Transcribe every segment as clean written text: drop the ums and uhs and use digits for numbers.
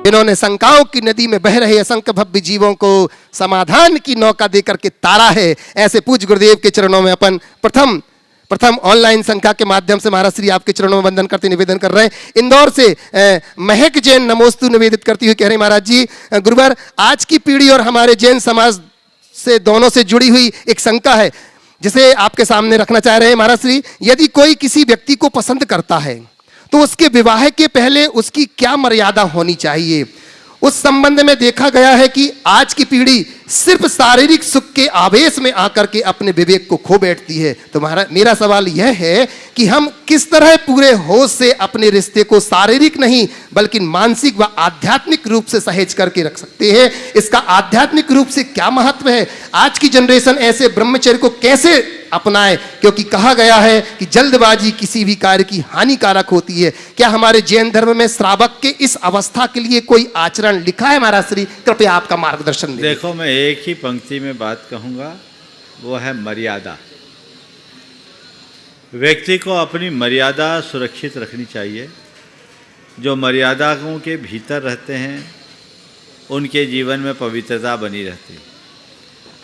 इन्होंने शंकाओं की नदी में बह रहे असंख्य भव्य जीवों को समाधान की नौका देकर के तारा है। ऐसे पूज्य गुरुदेव के चरणों में अपन प्रथम ऑनलाइन संख्या के माध्यम से महाराज श्री आपके चरणों में वंदन करते निवेदन कर रहे हैं। इंदौर से महक जैन नमोस्तु निवेदित करती हुई कह रहे महाराज जी, गुरुवर आज की पीढ़ी और हमारे जैन समाज से दोनों से जुड़ी हुई एक शंका है जिसे आपके सामने रखना चाह रहे हैं महाराज श्री। यदि कोई किसी व्यक्ति को पसंद करता है तो उसके विवाह के पहले उसकी क्या मर्यादा होनी चाहिए? उस संबंध में देखा गया है कि आज की पीढ़ी सिर्फ शारीरिक सुख के आवेश में आकर के अपने विवेक को खो बैठती है। तो मेरा सवाल यह है कि हम किस तरह पूरे होश से अपने रिश्ते को शारीरिक नहीं बल्कि मानसिक व आध्यात्मिक रूप से सहेज करके रख सकते हैं? इसका आध्यात्मिक रूप से क्या महत्व है? आज की जनरेशन ऐसे ब्रह्मचर्य को कैसे अपनाए? क्योंकि कहा गया है कि जल्दबाजी किसी भी कार्य की हानिकारक होती है। क्या हमारे जैन धर्म में श्रावक के इस अवस्था के लिए कोई आचरण लिखा है महाराज श्री? कृपया आपका मार्गदर्शन दें। देखो, मैं एक ही पंक्ति में बात कहूँगा, वो है मर्यादा। व्यक्ति को अपनी मर्यादा सुरक्षित रखनी चाहिए। जो मर्यादाओं के भीतर रहते हैं उनके जीवन में पवित्रता बनी रहती है,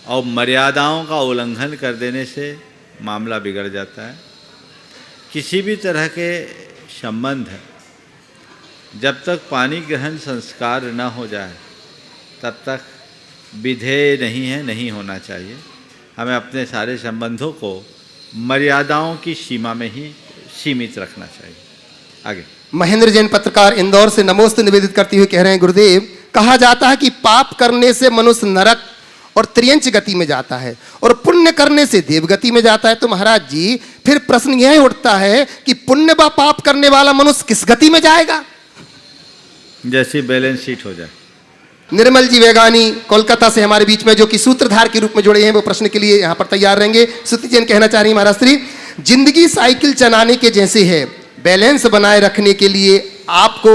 और मर्यादाओं का उल्लंघन कर देने से मामला बिगड़ जाता है। किसी भी तरह के संबंध जब तक पानी ग्रहण संस्कार न हो जाए तब तक विधेय नहीं है, नहीं होना चाहिए। हमें अपने सारे संबंधों को मर्यादाओं की सीमा में ही सीमित रखना चाहिए। आगे महेंद्र जैन पत्रकार इंदौर से नमोस्तु निवेदित करते हुए कह रहे हैं, गुरुदेव कहा जाता है कि पाप करने से मनुष्य नरक और त्रियंच गति में जाता है और पुण्य करने से देवगति में जाता है। तो महाराज जी फिर प्रश्न यह उठता है कि पुण्य व पाप करने वाला मनुष्य किस गति में जाएगा? जैसी बैलेंस शीट हो जाए। निर्मल जी वेगानी कोलकाता से हमारे बीच में जो कि सूत्रधार के रूप में जुड़े हैं, वो प्रश्न के लिए यहाँ पर तैयार रहेंगे। श्रुति जैन कहना चाह रही महाराज श्री, जिंदगी साइकिल चलाने के जैसे है, बैलेंस बनाए रखने के लिए आपको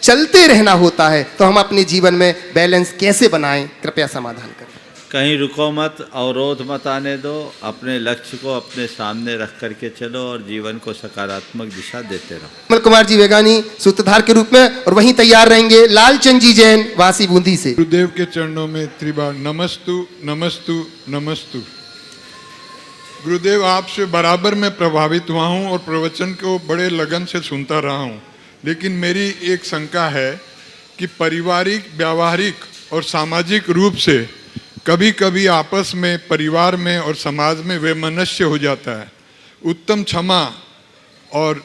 चलते रहना होता है, तो हम अपने जीवन में बैलेंस कैसे बनाएं? कृपया समाधान करें। कहीं रुको मत, अवरोध मत आने दो। अपने लक्ष्य को अपने सामने रख करके चलो और जीवन को सकारात्मक दिशा देते रहो। निर्मल कुमार जी वेगानी सूत्रधार के रूप में, और वहीं तैयार रहेंगे लालचंद जी जैन वासी बूंदी से। गुरुदेव के चरणों में त्रिबार नमस्तु नमस्तु नमस्तु। गुरुदेव, आपसे बराबर मैं प्रभावित हुआ हूँ और प्रवचन को बड़े लगन से सुनता रहा हूँ, लेकिन मेरी एक शंका है कि पारिवारिक, व्यावहारिक और सामाजिक रूप से कभी कभी आपस में, परिवार में और समाज में वैमनस्य हो जाता है। उत्तम क्षमा और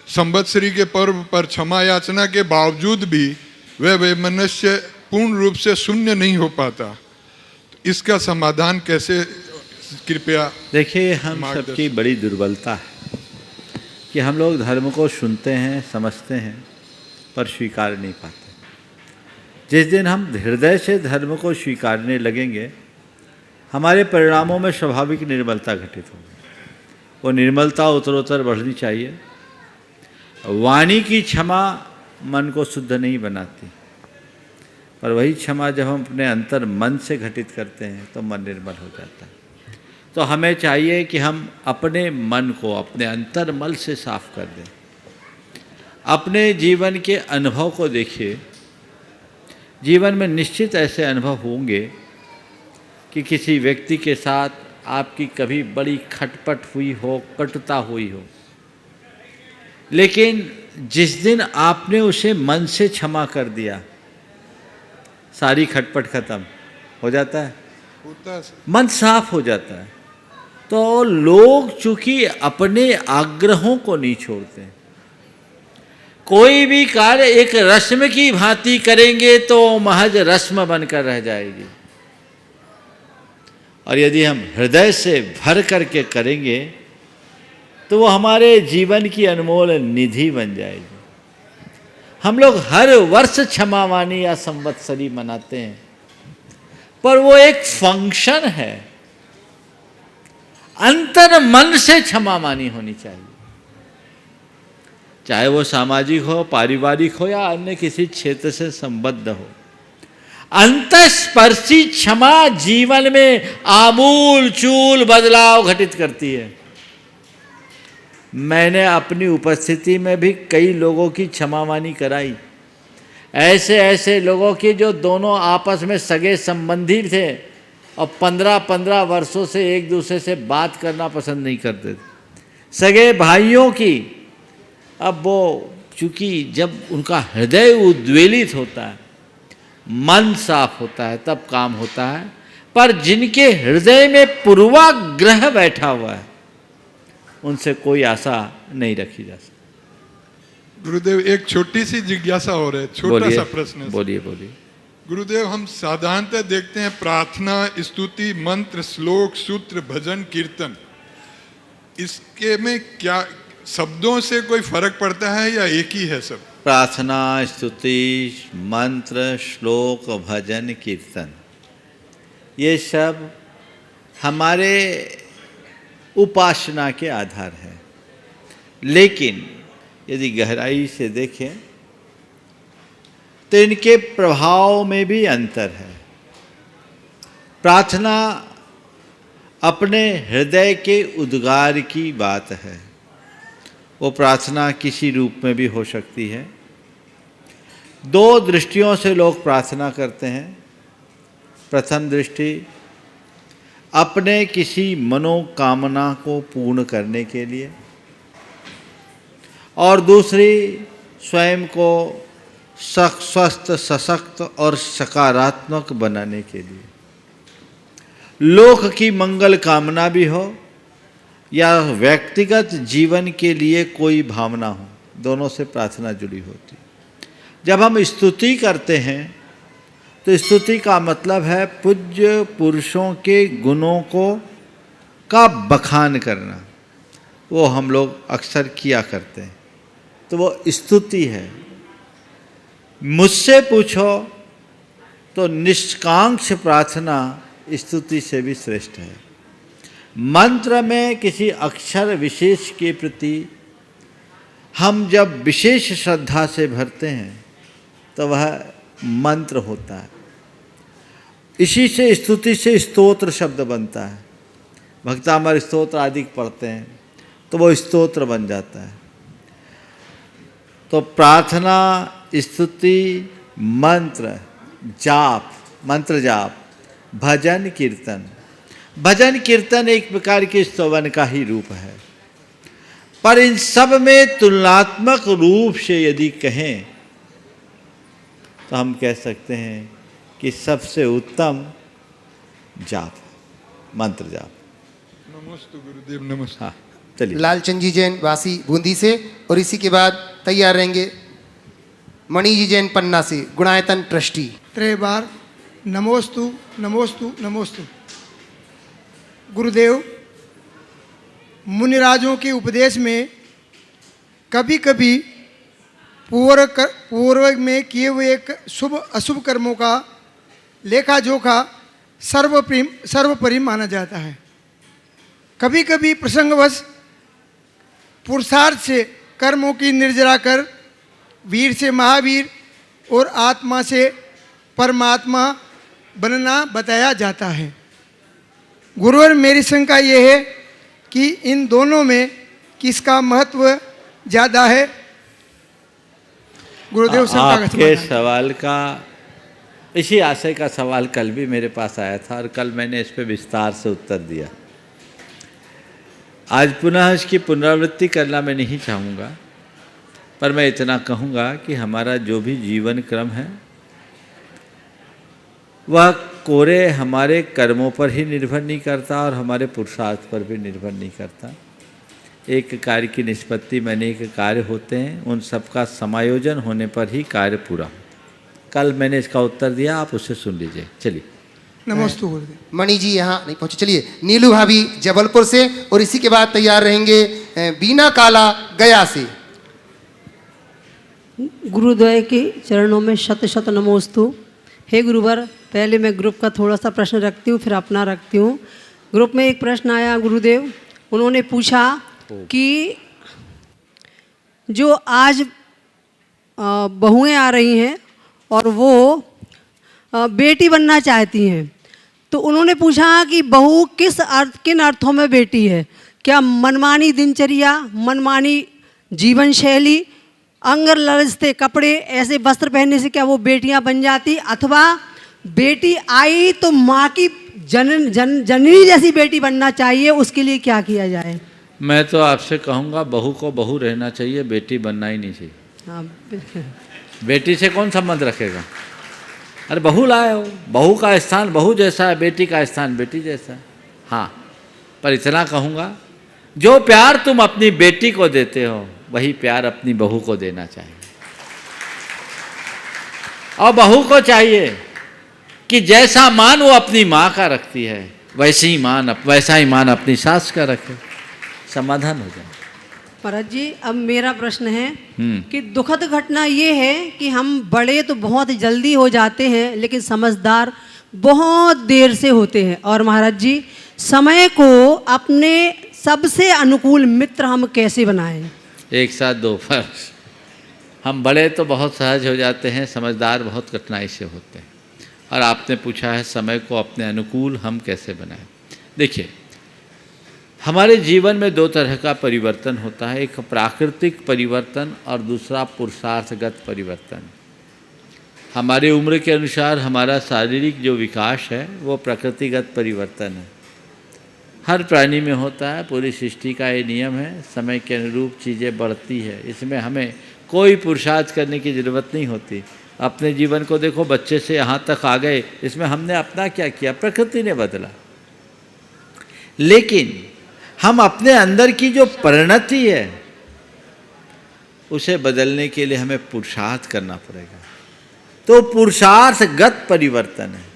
संवत्सरी के पर्व पर क्षमा याचना के बावजूद भी वह वैमनस्य पूर्ण रूप से शून्य नहीं हो पाता। इसका समाधान कैसे? कृपया देखिए, हम सबकी बड़ी दुर्बलता है कि हम लोग धर्म को सुनते हैं, समझते हैं, पर स्वीकार नहीं पाते। जिस दिन हम हृदय से धर्म को स्वीकारने लगेंगे, हमारे परिणामों में स्वाभाविक निर्मलता घटित होगी। वो निर्मलता उत्तरोत्तर बढ़नी चाहिए। वाणी की क्षमा मन को शुद्ध नहीं बनाती, पर वही क्षमा जब हम अपने अंतर मन से घटित करते हैं तो मन निर्मल हो जाता है। तो हमें चाहिए कि हम अपने मन को अपने अंतर मल से साफ कर दें। अपने जीवन के अनुभव को देखिए। जीवन में निश्चित ऐसे अनुभव होंगे कि किसी व्यक्ति के साथ आपकी कभी बड़ी खटपट हुई हो, कटुता हुई हो, लेकिन जिस दिन आपने उसे मन से क्षमा कर दिया, सारी खटपट खत्म हो जाता है, मन साफ हो जाता है। तो लोग चूंकि अपने आग्रहों को नहीं छोड़ते, कोई भी कार्य एक रस्म की भांति करेंगे तो महज रस्म बनकर रह जाएगी, और यदि हम हृदय से भर करके करेंगे तो वो हमारे जीवन की अनमोल निधि बन जाएगी। हम लोग हर वर्ष क्षमावानी या संवत्सरी मनाते हैं, पर वो एक फंक्शन है। अंतर मन से क्षमावानी होनी चाहिए, चाहे वो सामाजिक हो, पारिवारिक हो या अन्य किसी क्षेत्र से संबद्ध हो। अंतस्पर्शी क्षमा जीवन में आमूल चूल बदलाव घटित करती है। मैंने अपनी उपस्थिति में भी कई लोगों की क्षमावानी कराई। ऐसे ऐसे लोगों की जो दोनों आपस में सगे संबंधी थे और 15-15 वर्षों से एक दूसरे से बात करना पसंद नहीं करते थे, सगे भाइयों की। अब वो चूँकि जब उनका हृदय उद्वेलित होता है, मन साफ होता है, तब काम होता है। पर जिनके हृदय में पूर्वाग्रह बैठा हुआ है, उनसे कोई आशा नहीं रखी जा सकती। गुरुदेव, एक छोटी सी जिज्ञासा हो रही है, छोटा सा प्रश्न है। बोलिए बोलिए। गुरुदेव, हम साधारणतः देखते हैं प्रार्थना, स्तुति, मंत्र, श्लोक, सूत्र, भजन, कीर्तन, इसके में क्या शब्दों से कोई फर्क पड़ता है या एक ही है सब? प्रार्थना, स्तुति, मंत्र, श्लोक, भजन, कीर्तन, ये सब हमारे उपासना के आधार है। लेकिन यदि गहराई से देखें तो इनके प्रभाव में भी अंतर है। प्रार्थना अपने हृदय के उद्गार की बात है। वो प्रार्थना किसी रूप में भी हो सकती है। दो दृष्टियों से लोग प्रार्थना करते हैं। प्रथम दृष्टि, अपने किसी मनोकामना को पूर्ण करने के लिए, और दूसरी स्वयं को स्वस्थ, सशक्त और सकारात्मक बनाने के लिए। लोक की मंगल कामना भी हो या व्यक्तिगत जीवन के लिए कोई भावना हो, दोनों से प्रार्थना जुड़ी होती। जब हम स्तुति करते हैं तो स्तुति का मतलब है पूज्य पुरुषों के गुणों का बखान करना। वो हम लोग अक्सर किया करते हैं, तो वो स्तुति है। मुझसे पूछो तो निष्कांक्ष प्रार्थना स्तुति से भी श्रेष्ठ है। मंत्र में किसी अक्षर विशेष के प्रति हम जब विशेष श्रद्धा से भरते हैं तो वह मंत्र होता है। इसी से स्तुति से स्तोत्र शब्द बनता है। भक्तामर स्तोत्र आदि पढ़ते हैं तो वो स्तोत्र बन जाता है। तो प्रार्थना, स्तुति, मंत्र जाप, भजन कीर्तन। भजन कीर्तन एक प्रकार के स्तवन का ही रूप है। पर इन सब में तुलनात्मक रूप से यदि कहें तो हम कह सकते हैं कि सबसे उत्तम जाप, मंत्र जाप। नमस्ते गुरुदेव, नमस्ते। हाँ, चलिए। लालचंद जी जैन वासी बूंदी से, और इसी के बाद तैयार रहेंगे मणि जी जैन पन्ना से, गुणायतन ट्रस्टी। त्रय बार नमोस्तु नमोस्तु नमोस्तु। गुरुदेव, मुनिराजों के उपदेश में कभी कभी पूर्व में किए हुए शुभ अशुभ कर्मों का लेखा जोखा सर्वोपरि माना जाता है। कभी कभी प्रसंगवश पुरुषार्थ से कर्मों की निर्जरा कर वीर से महावीर और आत्मा से परमात्मा बनना बताया जाता है। गुरुवर, मेरी शंका ये है कि इन दोनों में किसका महत्व ज़्यादा है? गुरुदेव, आपके सवाल का, इसी आशय का सवाल कल भी मेरे पास आया था और कल मैंने इस पर विस्तार से उत्तर दिया। आज पुनः इसकी पुनरावृत्ति करना मैं नहीं चाहूँगा, पर मैं इतना कहूँगा कि हमारा जो भी जीवन क्रम है वह कोरे हमारे कर्मों पर ही निर्भर नहीं करता और हमारे पुरुषार्थ पर भी निर्भर नहीं करता। एक कार्य की निष्पत्ति में अनेक कार्य होते हैं, उन सबका समायोजन होने पर ही कार्य पूरा होता। कल मैंने इसका उत्तर दिया, आप उसे सुन लीजिए। चलिए। नमस्ते गुरुदेव। मणि जी यहाँ नहीं पहुँचे, चलिए नीलू भाभी जबलपुर से, और इसी के बाद तैयार रहेंगे बीना काला गया से। गुरुद्वय के चरणों में शत शत नमोस्तु। हे गुरुवर, पहले मैं ग्रुप का थोड़ा सा प्रश्न रखती हूँ, फिर अपना रखती हूँ। ग्रुप में एक प्रश्न आया गुरुदेव, उन्होंने पूछा कि जो आज बहुएं आ रही हैं और वो बेटी बनना चाहती हैं, तो उन्होंने पूछा कि बहू किन अर्थों में बेटी है? क्या मनमानी दिनचर्या, मनमानी जीवन शैली, अंग ललचते कपड़े ऐसे वस्त्र पहनने से क्या वो बेटियां बन जाती, अथवा बेटी आई तो माँ की जननी जैसी बेटी बनना चाहिए, उसके लिए क्या किया जाए? मैं तो आपसे कहूँगा बहू को बहू रहना चाहिए, बेटी बनना ही नहीं चाहिए। हाँ, बेटी से कौन संबंध रखेगा? अरे बहू लाए हो, बहू का स्थान बहू जैसा है, बेटी का स्थान बेटी जैसा है। हाँ, पर इतना कहूँगा, जो प्यार तुम अपनी बेटी को देते हो वही प्यार अपनी बहू को देना चाहिए। और बहू को चाहिए कि जैसा मान वो अपनी माँ का रखती है वैसा ही मान अपनी सास का रखे, समाधान हो जाए। महाराज जी, अब मेरा प्रश्न है कि दुखद घटना ये है कि हम बड़े तो बहुत जल्दी हो जाते हैं लेकिन समझदार बहुत देर से होते हैं। और महाराज जी, समय को अपने सबसे अनुकूल मित्र हम कैसे बनाएं? एक साथ दो फर्क। हम बड़े तो बहुत सहज हो जाते हैं, समझदार बहुत कठिनाई से होते हैं। और आपने पूछा है समय को अपने अनुकूल हम कैसे बनाएं। देखिए, हमारे जीवन में दो तरह का परिवर्तन होता है, एक प्राकृतिक परिवर्तन और दूसरा पुरुषार्थगत परिवर्तन। हमारी उम्र के अनुसार हमारा शारीरिक जो विकास है वो प्रकृतिगत परिवर्तन है, हर प्राणी में होता है। पूरी सृष्टि का ये नियम है, समय के अनुरूप चीज़ें बढ़ती है, इसमें हमें कोई पुरुषार्थ करने की ज़रूरत नहीं होती। अपने जीवन को देखो, बच्चे से यहाँ तक आ गए, इसमें हमने अपना क्या किया? प्रकृति ने बदला। लेकिन हम अपने अंदर की जो परिणति है उसे बदलने के लिए हमें पुरुषार्थ करना पड़ेगा, तो पुरुषार्थगत परिवर्तन है।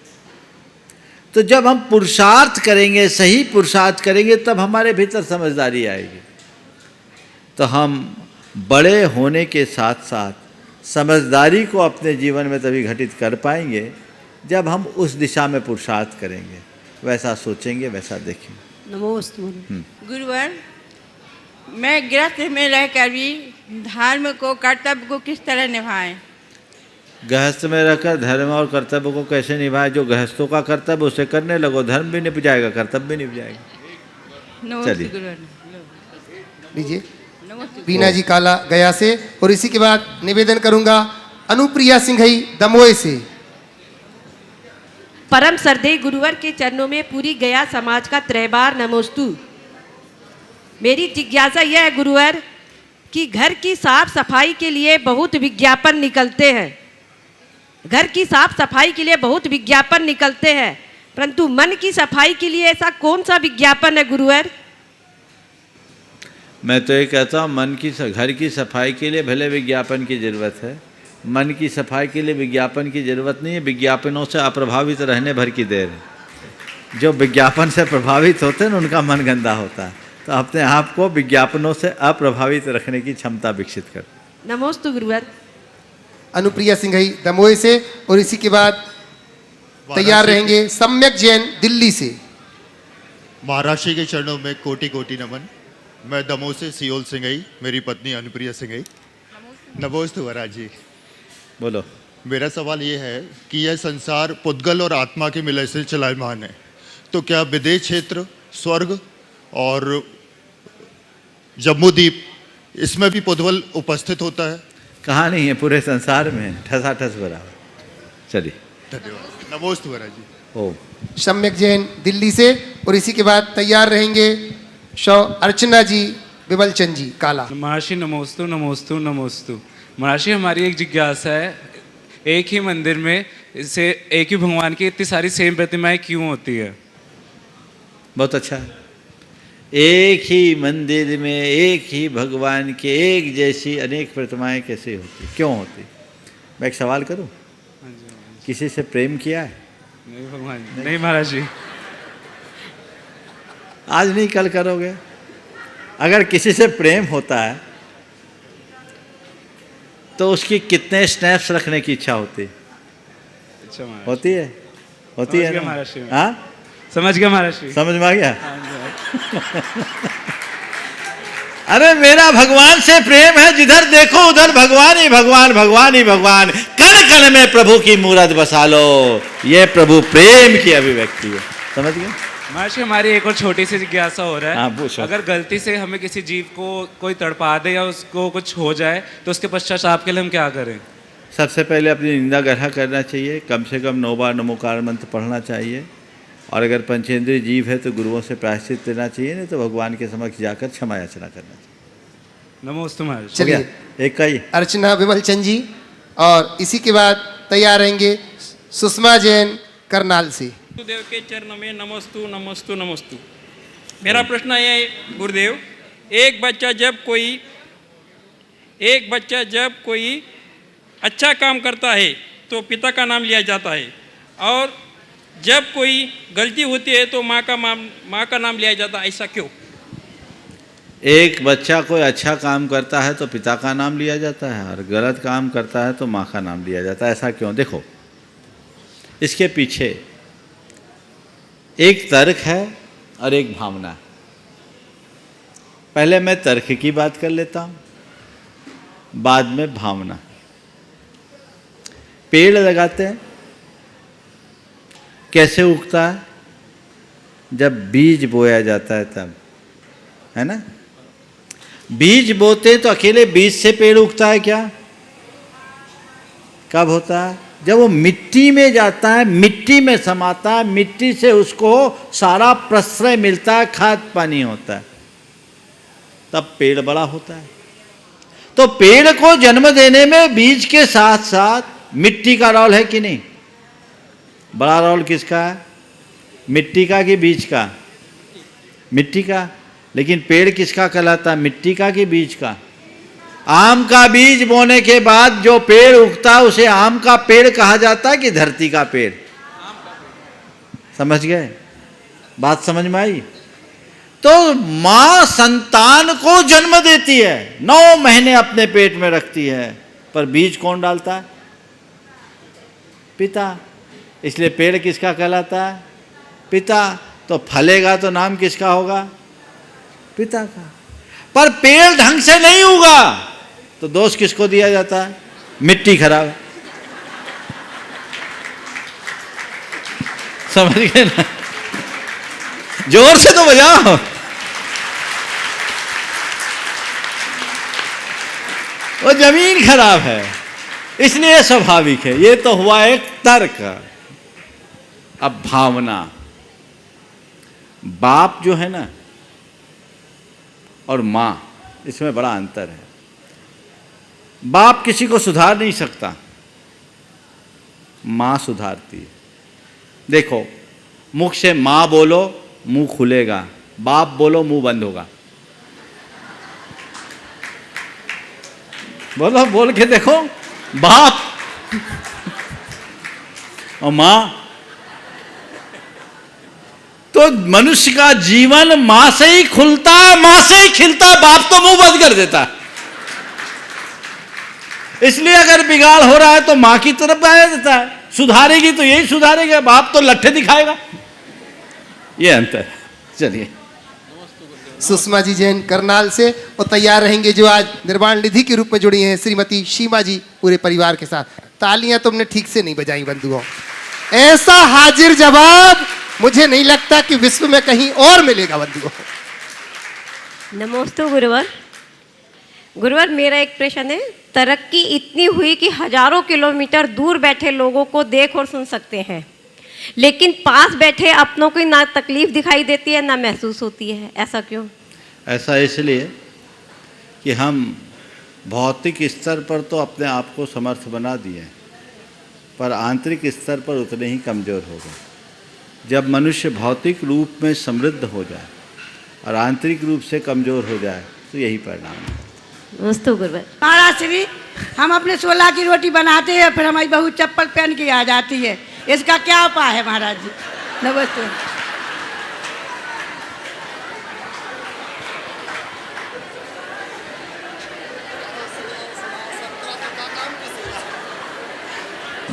तो जब हम पुरुषार्थ करेंगे, सही पुरुषार्थ करेंगे, तब हमारे भीतर समझदारी आएगी। तो हम बड़े होने के साथ साथ समझदारी को अपने जीवन में तभी घटित कर पाएंगे जब हम उस दिशा में पुरुषार्थ करेंगे, वैसा सोचेंगे, वैसा देखेंगे। नमोस्तु। गुरुवर, मैं गृहस्थ में रहकर भी धर्म को, कर्तव्य को किस तरह निभाएं? गृहस्थ में रहकर धर्म और कर्तव्य को कैसे निभाए? जो गृहस्थों का कर्तव्य उसे करने लगो, धर्म भी निभ जाएगा, कर्तव्य भी निभ जाएगा। नमस्ते चलिए। गुरुवर। लीजिए नमस्ते। बीना जी काला गया से, और इसी के बाद निवेदन करूंगा अनुप्रिया सिंघई दमोह से। परम श्रद्धेय गुरुवर के चरणों में पूरी गया समाज का त्रैबार नमोस्तु। मेरी जिज्ञासा यह है गुरुवर कि घर की साफ सफाई के लिए बहुत विज्ञापन निकलते हैं, घर की साफ सफाई के लिए बहुत विज्ञापन निकलते हैं, परंतु मन की सफाई के लिए ऐसा कौन सा विज्ञापन है गुरुवर? मैं तो ये कहता हूँ, घर की सफाई के लिए भले विज्ञापन की ज़रूरत है, मन की सफाई के लिए विज्ञापन की ज़रूरत नहीं है। विज्ञापनों से अप्रभावित रहने भर की देर है। जो विज्ञापन से प्रभावित होते हैं ना, उनका मन गंदा होता है। तो अपने आप को विज्ञापनों से अप्रभावित रखने की क्षमता विकसित कर। नमोस्तु गुरुवर। अनुप्रिया सिंघई दमोह से, और इसी के बाद तैयार रहेंगे सम्यक जैन दिल्ली से। महाराष्ट्र के चरणों में कोटि कोटि नमन। मैं दमोह से सियोल सिंघई, मेरी पत्नी अनुप्रिया सिंघई। नमोस्तु महाराज जी। बोलो। मेरा सवाल ये है कि यह संसार पुद्गल और आत्मा के मिलय से चलायमान है, तो क्या विदेश क्षेत्र, स्वर्ग और जम्मूद्वीप, इसमें भी पुद्गल उपस्थित होता है? कहाँ नहीं है, पूरे संसार में ठसाठस बराबर। चलिए, धन्यवाद। नमोस्तु महाराज जी। ओम। सम्यक जैन दिल्ली से, और इसी के बाद तैयार रहेंगे शौ अर्चना जी विमलचंद जी काला। महर्षि नमोस्तु नमोस्तु नमोस्तु। महर्षि, हमारी एक जिज्ञासा है, एक ही मंदिर में से एक ही भगवान की इतनी सारी सेम प्रतिमाएं क्यों होती है? बहुत अच्छा है। एक ही मंदिर में एक ही भगवान के एक जैसी अनेक प्रतिमाएं कैसे होती, क्यों होती? मैं एक सवाल करूं? किसी से प्रेम किया है? नहीं भगवान, नहीं महाराज जी। आज नहीं कल करोगे। अगर किसी से प्रेम होता है तो उसकी कितने स्नैप्स रखने की इच्छा होती है? अच्छा महाराज, होती है, होती समझ है गया ना? महाराज जी। हाँ, समझ गया महाराज जी। समझ में आ गया? अरे मेरा भगवान से प्रेम है, जिधर देखो उधर भगवान ही भगवान, भगवान ही भगवान, कण कण में प्रभु की मूरत बसा लो। ये प्रभु प्रेम की अभिव्यक्ति है। समझ गए? महाराज जी हमारी एक और छोटी सी जिज्ञासा हो रहा हाँ, है। पूछो। अगर गलती से हमें किसी जीव को कोई तड़पा दे या उसको कुछ हो जाए तो उसके पश्चाताप के लिए हम क्या करें? सबसे पहले अपनी निंदा ग्रहण करना चाहिए, कम से कम 9 बार नमोकार मंत्र पढ़ना चाहिए, और अगर पंचेंद्रिय जीव है तो गुरुओं से प्रायश्चित लेना चाहिए, नहीं तो भगवान के समक्ष जाकर क्षमा याचना करना चाहिए। नमोस्तु महाराज। हो गया? चलिए एक का ही। अर्चना विमल चंद जी, और इसी के बाद तैयार रहेंगे सुषमा जैन करनाल से। गुरुदेव के चरणों में नमस्तु नमस्तु नमस्तु। मेरा प्रश्न है गुरुदेव, एक बच्चा जब कोई अच्छा काम करता है तो पिता का नाम लिया जाता है, और जब कोई गलती होती है तो माँ का नाम लिया जाता है, ऐसा क्यों? एक बच्चा कोई अच्छा काम करता है तो पिता का नाम लिया जाता है, और गलत काम करता है तो माँ का नाम लिया जाता है, ऐसा क्यों? देखो, इसके पीछे एक तर्क है और एक भावना है। पहले मैं तर्क की बात कर लेता हूँ, बाद में भावना। पेड़ लगाते हैं, कैसे उगता है? जब बीज बोया जाता है तब, है ना? बीज बोते तो अकेले बीज से पेड़ उगता है क्या? कब होता है? जब वो मिट्टी में जाता है, मिट्टी में समाता है, मिट्टी से उसको सारा प्रश्रय मिलता है, खाद पानी होता है, तब पेड़ बड़ा होता है। तो पेड़ को जन्म देने में बीज के साथ साथ मिट्टी का रोल है कि नहीं? बड़ा रोल किसका है? मिट्टी का कि बीज का? मिट्टी का। लेकिन पेड़ किसका कहलाता है? मिट्टी का कि बीज का? आम का बीज बोने के बाद जो पेड़ उगता है उसे आम का पेड़ कहा जाता है कि धरती का पेड़? समझ गए? बात समझ में आई? तो मां संतान को जन्म देती है, 9 महीने अपने पेट में रखती है, पर बीज कौन डालता है? पिता। इसलिए पेड़ किसका कहलाता है? पिता। तो फलेगा तो नाम किसका होगा? पिता का। पर पेड़ ढंग से नहीं उगा तो दोष किसको दिया जाता है? मिट्टी खराब। समझ गए ना? जोर से तो बजाओ। वो जमीन खराब है, इसलिए स्वाभाविक है। ये तो हुआ एक तर्क। अब भावना। बाप जो है ना और माँ, इसमें बड़ा अंतर है। बाप किसी को सुधार नहीं सकता, माँ सुधारती है। देखो, मुख से माँ बोलो मुंह खुलेगा, बाप बोलो मुंह बंद होगा। बोलो, बोल के देखो। बाप और माँ। तो मनुष्य का जीवन मां से ही खुलता है, मां से ही खिलता है। बाप तो मुंह बंद कर देता है। इसलिए अगर बिगाड़ हो रहा है तो मां की तरफ आया देता है, सुधारेगी तो यही सुधारेगा, बाप तो लट्ठे दिखाएगा। ये अंतर है। चलिए, सुषमा जी जैन करनाल से, और तैयार रहेंगे जो आज निर्वाण निधि के रूप में जुड़ी हैं श्रीमती सीमा जी पूरे परिवार के साथ। तालियां तुमने ठीक से नहीं बजाई बंधुओं। ऐसा हाजिर जवाब मुझे नहीं लगता कि विश्व में कहीं और मिलेगा बंधुओं। नमस्ते गुरुवर। गुरुवर, मेरा एक प्रश्न है। तरक्की इतनी हुई कि हजारों किलोमीटर दूर बैठे लोगों को देख और सुन सकते हैं, लेकिन पास बैठे अपनों को ना तकलीफ दिखाई देती है ना महसूस होती है, ऐसा क्यों? ऐसा इसलिए कि हम भौतिक स्तर पर तो अपने आप को समर्थ बना दिए, पर आंतरिक स्तर पर उतने ही कमज़ोर हो गए। जब मनुष्य भौतिक रूप में समृद्ध हो जाए और आंतरिक रूप से कमज़ोर हो जाए तो यही परिणाम है। नमस्ते गुरुवर। महाराज श्री, हम अपने 16 की रोटी बनाते हैं, फिर हमारी बहू चप्पल पहन के आ जाती है, इसका क्या उपाय है महाराज जी? नमस्ते।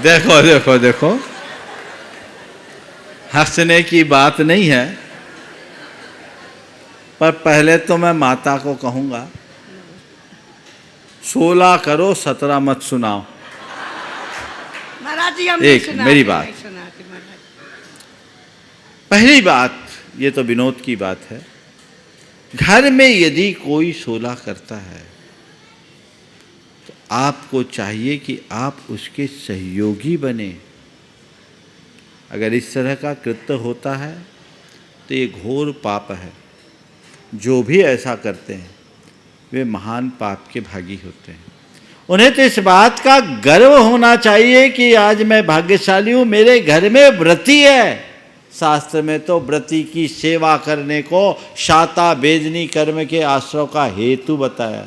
देखो देखो देखो, हंसने की बात नहीं है, पर पहले तो मैं माता को कहूँगा 16 करो 17 मत सुनाओ। महाराज जी हम एक मेरी बात, पहली बात, ये तो विनोद की बात है, घर में यदि कोई सोलह करता है तो आपको चाहिए कि आप उसके सहयोगी बने। अगर इस तरह का कृत्य होता है तो ये घोर पाप है। जो भी ऐसा करते हैं वे महान पाप के भागी होते हैं। उन्हें तो इस बात का गर्व होना चाहिए कि आज मैं भाग्यशाली हूँ, मेरे घर में व्रती है। शास्त्र में तो व्रती की सेवा करने को शाता बेदनी कर्म के आश्रव का हेतु बताया।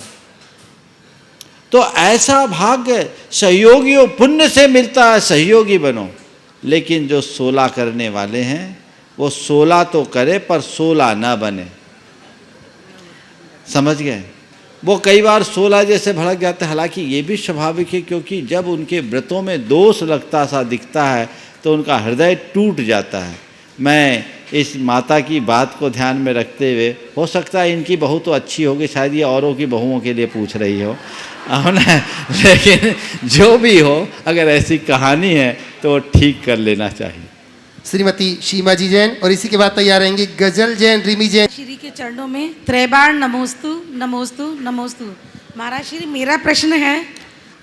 तो ऐसा भाग्य सहयोगियों पुण्य से मिलता है, सहयोगी बनो। लेकिन जो 16 करने वाले हैं वो 16 तो करे पर 16 ना बने, समझ गए? वो कई बार 16 जैसे भड़क जाते हैं। हालांकि ये भी स्वाभाविक है, क्योंकि जब उनके व्रतों में दोष लगता सा दिखता है तो उनका हृदय टूट जाता है। मैं इस माता की बात को ध्यान में रखते हुए, हो सकता है इनकी बहू तो अच्छी होगी, शायद ये औरों की बहुओं के लिए पूछ रही हो ना, लेकिन जो भी हो, अगर ऐसी कहानी है तो ठीक कर लेना चाहिए। श्रीमती शीमा जी जैन और इसी के बाद तैयार रहेंगी गजल जैन, रिमी जैन। श्री के चरणों में त्रैबार नमोस्तु नमोस्तु नमोस्तु। महाराज श्री, मेरा प्रश्न है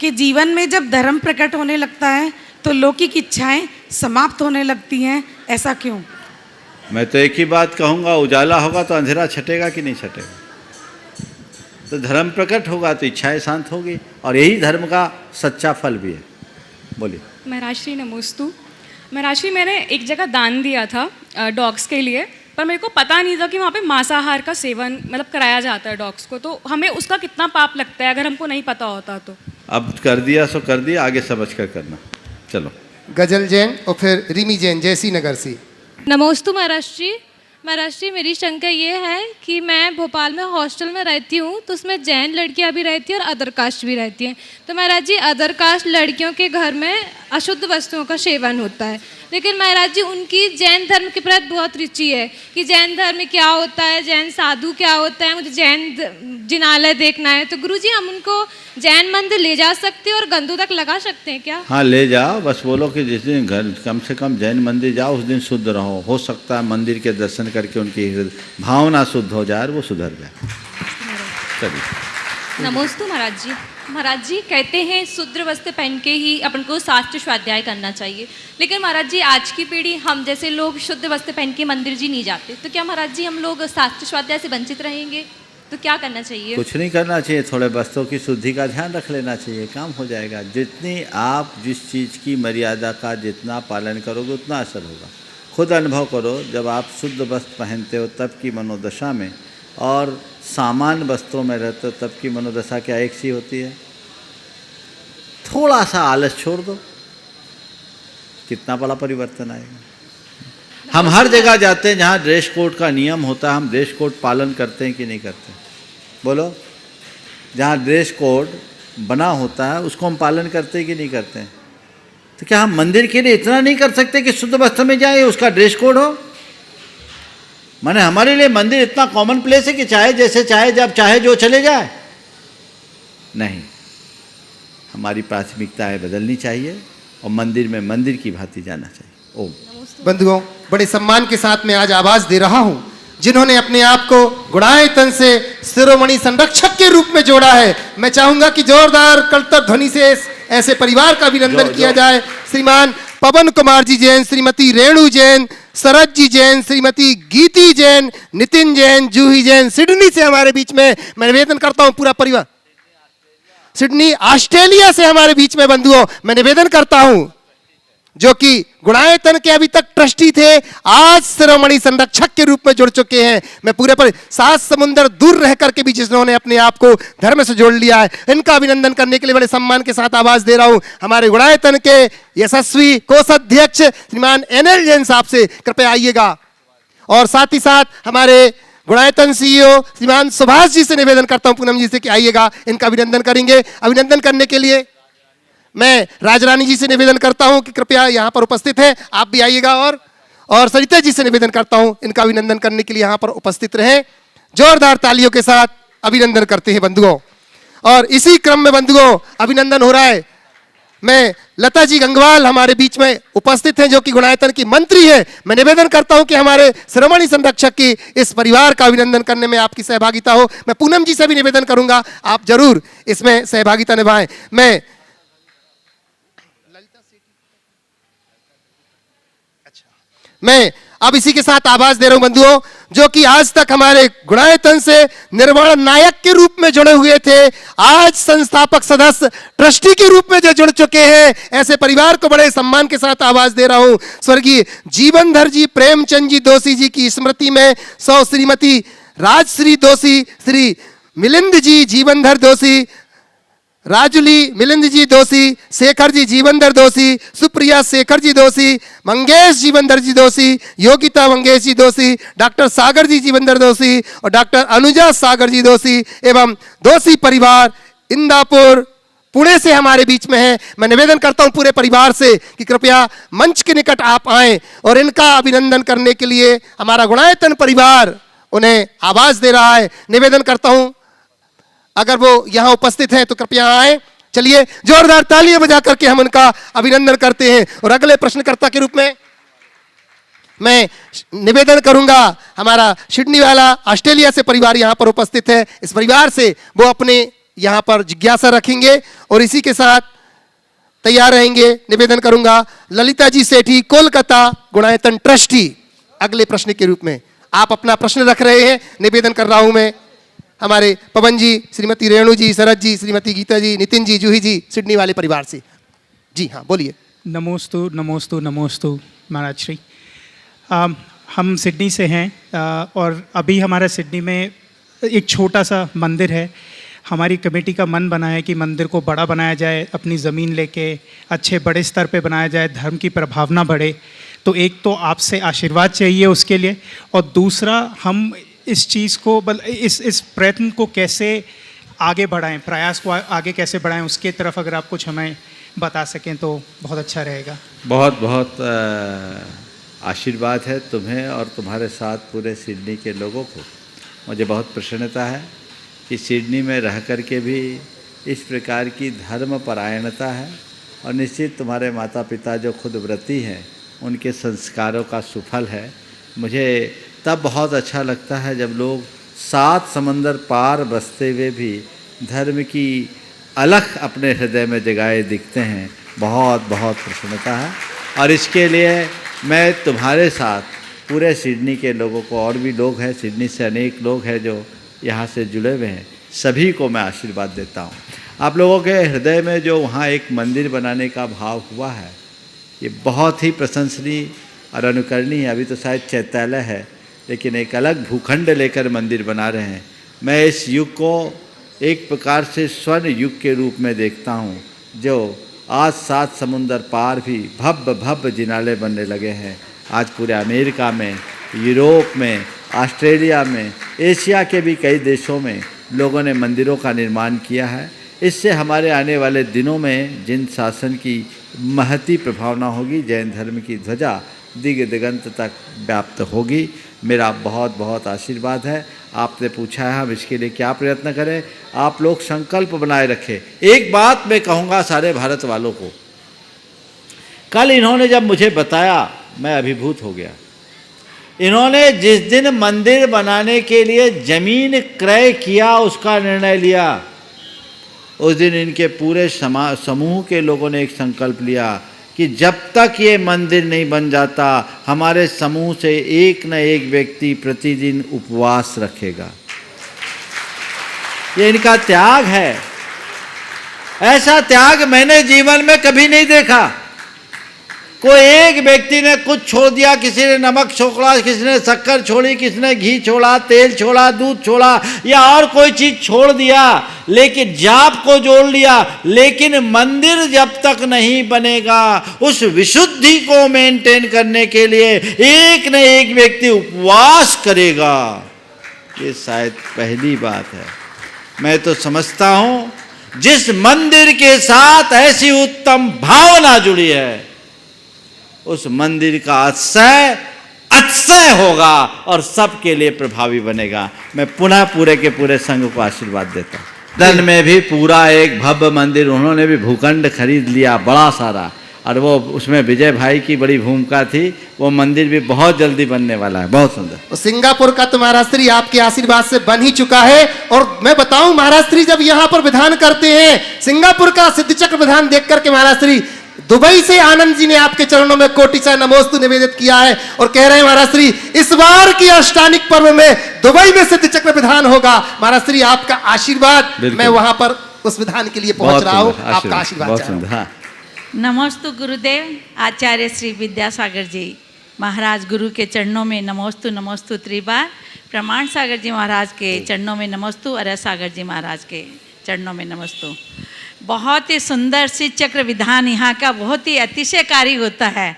कि जीवन में जब धर्म प्रकट होने लगता है तो लौकिक इच्छाएं समाप्त होने लगती हैं, ऐसा क्यों? मैं तो एक ही बात कहूँगा, उजाला होगा तो अंधेरा छटेगा कि नहीं छटेगा? तो धर्म प्रकट होगा तो इच्छाएं शांत होगी, और यही धर्म का सच्चा फल भी है। बोलिए। महाराज श्री नमोस्तु। महाराज श्री, मैंने एक जगह दान दिया था डॉग्स के लिए, पर मेरे को पता नहीं था कि वहाँ पे मांसाहार का सेवन मतलब कराया जाता है डॉग्स को, तो हमें उसका कितना पाप लगता है अगर हमको नहीं पता होता तो? अब कर दिया सो कर दिया, आगे समझ कर करना। चलो। गजल जैन और फिर रिमी जैन, जयसी नगर से। नमोस्तु महाराज जी। महाराज जी, मेरी शंका ये है कि मैं भोपाल में हॉस्टल में रहती हूँ, तो उसमें जैन लड़कियाँ भी रहती हैं और अदर कास्ट भी रहती हैं। तो महाराज जी, अदर कास्ट लड़कियों के घर में अशुद्ध वस्तुओं का सेवन होता है, लेकिन महाराज जी उनकी जैन धर्म के प्रति बहुत रुचि है कि जैन धर्म क्या होता है, जैन साधु क्या होता है, मुझे जैन जिनालय देखना है। तो गुरुजी, हम उनको जैन मंदिर ले जा सकते हैं और गंदू तक लगा सकते हैं क्या? हाँ, ले जाओ, बस बोलो कि जिस दिन घर कम से कम जैन मंदिर जाओ उस दिन शुद्ध रहो। हो सकता है मंदिर के दर्शन करके उनकी भावना शुद्ध हो जाए और वो सुधर जाए। चलिए। नमोस्तु महाराज जी। महाराज जी कहते हैं शूद्र वस्त्र पहन के ही अपन को शास्त्र स्वाध्याय करना चाहिए, लेकिन महाराज जी आज की पीढ़ी हम जैसे लोग शुद्ध वस्त्र पहन के मंदिर जी नहीं जाते, तो क्या महाराज जी हम लोग शास्त्र स्वाध्याय से वंचित रहेंगे? तो क्या करना चाहिए? कुछ नहीं करना चाहिए, थोड़े वस्त्रों की शुद्धि का ध्यान रख लेना चाहिए, काम हो जाएगा। जितनी आप जिस चीज़ की मर्यादा का जितना पालन करोगे उतना असर होगा। खुद अनुभव करो, जब आप शुद्ध वस्त्र पहनते हो तब की मनोदशा में और सामान्य वस्त्रों में रहते हो तब की मनोदशा क्या एक सी होती है? थोड़ा सा आलस छोड़ दो, कितना बड़ा परिवर्तन आएगा। हम हर जगह जाते हैं जहाँ ड्रेस कोड का नियम होता है, हम ड्रेस कोड पालन करते हैं कि नहीं करते? बोलो। जहाँ ड्रेस कोड बना होता है उसको हम पालन करते हैं कि नहीं करते हैं? तो क्या हम मंदिर के लिए इतना नहीं कर सकते कि शुद्ध वस्त्र में जाए, उसका ड्रेस कोड हो? माने हमारे लिए मंदिर इतना कॉमन प्लेस है कि चाहे जैसे चाहे जब चाहे जो चले जाए? नहीं, हमारी प्राथमिकताएं बदलनी चाहिए और मंदिर में मंदिर की भांति जाना चाहिए। ओम। बंधुओं, बड़े सम्मान के साथ मैं आज आवाज दे रहा हूं जिन्होंने अपने आप को गुणायतन से शिरोमणि संरक्षक के रूप में जोड़ा है। मैं चाहूंगा कि जोरदार कलतर ध्वनि से ऐसे परिवार का अभिनंदन किया जाए। श्रीमान पवन कुमार जी जैन, श्रीमती रेणु जैन, शरद जी जैन, श्रीमती गीती जैन, नितिन जैन, जूही जैन, सिडनी से हमारे बीच में। मैं निवेदन करता हूं पूरा परिवार, सिडनी ऑस्ट्रेलिया से हमारे बीच में बंधुओं, मैं निवेदन करता हूं जो कि गुणायतन के अभी तक ट्रस्टी थे, आज शिरोमणि संरक्षक के रूप में जुड़ चुके हैं। मैं पूरे पर 7 समुंदर दूर रह करके भी जिन्होंने अपने आप को धर्म से जोड़ लिया है, इनका अभिनंदन करने के लिए बड़े सम्मान के साथ आवाज दे रहा हूं हमारे गुणायतन के यशस्वी कोषाध्यक्ष श्रीमान NL जैन साहब से। कृपया आइएगा। और साथ ही साथ हमारे गुणायतन CEO श्रीमान सुभाष जी से निवेदन करता हूं, पूनम जी से कि आइएगा, इनका अभिनंदन करेंगे। अभिनंदन करने के लिए मैं राजरानी जी से निवेदन करता हूं कि कृपया यहां पर उपस्थित हैं, आप भी आइएगा। और सरिता जी से निवेदन करता हूं इनका अभिनंदन करने के लिए यहां पर उपस्थित रहें। जोरदार तालियों के साथ अभिनंदन करते हैं बंधुओं। और इसी क्रम में बंधुओं अभिनंदन हो रहा है मैं लता जी गंगवाल हमारे बीच में उपस्थित हैं जो कि गुणायतन की मंत्री है। मैं निवेदन करता हूं कि हमारे शिरोमणि संरक्षक की इस परिवार का अभिनंदन करने में आपकी सहभागिता हो। मैं पूनम जी से भी निवेदन करूंगा, आप जरूर इसमें सहभागिता निभाएं। मैं अब इसी के साथ आवाज दे रहा हूं बंधुओं, जो कि आज तक हमारे गुणायतन से निर्माण नायक के रूप में जुड़े हुए थे, आज संस्थापक सदस्य ट्रस्टी के रूप में जो जुड़ चुके हैं, ऐसे परिवार को बड़े सम्मान के साथ आवाज दे रहा हूं। स्वर्गीय जीवनधर जी प्रेमचंद जी दोषी जी की स्मृति में 100 श्रीमती राजश्री दोषी, श्री मिलिंद जी जीवनधर दोषी, राजुली मिलिंद जी दोषी, शेखर जी जीवनधर दोषी, सुप्रिया शेखर जी दोषी, मंगेश जीवनधर जी दोषी, योगिता मंगेश जी दोषी, डॉक्टर सागर जी जीवनधर दोषी और डॉक्टर अनुजा सागर जी दोषी एवं दोषी परिवार इंदापुर पुणे से हमारे बीच में है। मैं निवेदन करता हूं पूरे परिवार से कि कृपया मंच के निकट आप आएं और इनका अभिनंदन करने के लिए हमारा गुणायतन परिवार उन्हें आवाज दे रहा है। निवेदन करता हूं अगर वो यहां उपस्थित हैं तो कृपया आए। चलिए जोरदार तालियां बजा करके हम उनका अभिनंदन करते हैं। और अगले प्रश्नकर्ता के रूप में मैं निवेदन करूंगा, हमारा सिडनी वाला ऑस्ट्रेलिया से परिवार यहां पर उपस्थित है, इस परिवार से वो अपने यहां पर जिज्ञासा रखेंगे और इसी के साथ तैयार रहेंगे। निवेदन करूंगा ललिता जी सेठी कोलकाता गुणायतन ट्रस्टी, अगले प्रश्न के रूप में आप अपना प्रश्न रख रहे हैं। निवेदन कर रहा हूं मैं हमारे पवन जी, श्रीमती रेणु जी, शरद जी, श्रीमती गीता जी, नितिन जी, जूही जी, सिडनी वाले परिवार से। जी हाँ, बोलिए। नमोस्तु नमोस्तु नमोस्तु महाराज श्री। हम सिडनी से हैं और अभी हमारा सिडनी में एक छोटा सा मंदिर है। हमारी कमेटी का मन बना है कि मंदिर को बड़ा बनाया जाए, अपनी ज़मीन लेके अच्छे बड़े स्तर पे बनाया जाए, धर्म की प्रभावना बढ़े। तो एक तो आपसे आशीर्वाद चाहिए उसके लिए, और दूसरा हम इस चीज़ को इस प्रयत्न को कैसे आगे बढ़ाएं, प्रयास को आगे कैसे बढ़ाएं, उसके तरफ अगर आप कुछ हमें बता सकें तो बहुत अच्छा रहेगा। बहुत बहुत आशीर्वाद है तुम्हें और तुम्हारे साथ पूरे सिडनी के लोगों को। मुझे बहुत प्रसन्नता है कि सिडनी में रह कर के भी इस प्रकार की धर्म परायणता है, और निश्चित तुम्हारे माता पिता जो खुद व्रती हैं उनके संस्कारों का सुफल है। मुझे तब बहुत अच्छा लगता है जब लोग 7 समंदर पार बसते हुए भी धर्म की अलख अपने हृदय में जगाए दिखते हैं। बहुत बहुत प्रसन्नता है, और इसके लिए मैं तुम्हारे साथ पूरे सिडनी के लोगों को, और भी लोग हैं सिडनी से, अनेक लोग हैं जो यहाँ से जुड़े हुए हैं, सभी को मैं आशीर्वाद देता हूँ। आप लोगों के हृदय में जो वहाँ एक मंदिर बनाने का भाव हुआ है, ये बहुत ही प्रशंसनीय और अनुकरणीय है। अभी तो शायद चैत्यालय है, लेकिन एक अलग भूखंड लेकर मंदिर बना रहे हैं। मैं इस युग को एक प्रकार से स्वर्ण युग के रूप में देखता हूँ, जो आज 7 समुंदर पार भी भव्य भव्य जिनाले बनने लगे हैं। आज पूरे अमेरिका में, यूरोप में, ऑस्ट्रेलिया में, एशिया के भी कई देशों में लोगों ने मंदिरों का निर्माण किया है। इससे हमारे आने वाले दिनों में जिन शासन की महती प्रभावना होगी, जैन धर्म की ध्वजा दिग दिगंत तक व्याप्त होगी। मेरा बहुत बहुत आशीर्वाद है। आपने पूछा है हम इसके लिए क्या प्रयत्न करें, आप लोग संकल्प बनाए रखें। एक बात मैं कहूँगा सारे भारत वालों को, कल इन्होंने जब मुझे बताया मैं अभिभूत हो गया। इन्होंने जिस दिन मंदिर बनाने के लिए जमीन क्रय किया, उसका निर्णय लिया, उस दिन इनके पूरे समूह के लोगों ने एक संकल्प लिया कि जब तक ये मंदिर नहीं बन जाता, हमारे समूह से एक न एक व्यक्ति प्रतिदिन उपवास रखेगा। ये इनका त्याग है। ऐसा त्याग मैंने जीवन में कभी नहीं देखा। कोई एक व्यक्ति ने कुछ छोड़ दिया, किसी ने नमक छोड़ा, किसी ने शक्कर छोड़ी, किसी ने घी छोड़ा, तेल छोड़ा, दूध छोड़ा, या और कोई चीज छोड़ दिया, लेकिन जाप को जोड़ लिया। लेकिन मंदिर जब तक नहीं बनेगा, उस विशुद्धि को मेंटेन करने के लिए एक न एक व्यक्ति उपवास करेगा। ये शायद पहली बात है। मैं तो समझता हूं जिस मंदिर के साथ ऐसी उत्तम भावना जुड़ी है, उस मंदिर का अतिशय होगा और सबके लिए प्रभावी बनेगा। मैं पुनः पूरे के पूरे संघ को आशीर्वाद देता हूँ। धन में भी पूरा एक भव्य मंदिर, उन्होंने भी भूखंड खरीद लिया बड़ा सारा, और वो उसमें विजय भाई की बड़ी भूमिका थी। वो मंदिर भी बहुत जल्दी बनने वाला है, बहुत सुंदर। सिंगापुर का तो महाराज श्री आपके आशीर्वाद से बन ही चुका है। और मैं बताऊं महाराज श्री जब यहाँ पर विधान करते हैं, सिंगापुर का सिद्ध चक्र विधान देख करके महाराज श्री दुबई से आनंद जी ने आपके चरणों में कोटिशा नमोस्तु निवेदित किया है और कह रहे हैं महाराज श्री इस बार की अष्टानिक पर्व में दुबई में सिद्ध चक्र विधान होगा। महाराज श्री आपका आशीर्वाद, मैं वहां पर उस विधान के लिए पहुंच रहा हूं, आपका आशीर्वाद चाह रहा हूं। नमोस्तु गुरुदेव आचार्य श्री विद्यासागर जी महाराज, गुरु के चरणों में नमोस्तु नमोस्तु त्रिबार। प्रमाण सागर जी महाराज के चरणों में नमोस्तु, अरय सागर जी महाराज के चरणों में नमोस्तु। बहुत ही सुंदर सिद्ध चक्र विधान यहाँ का बहुत ही अतिशयकारी होता है।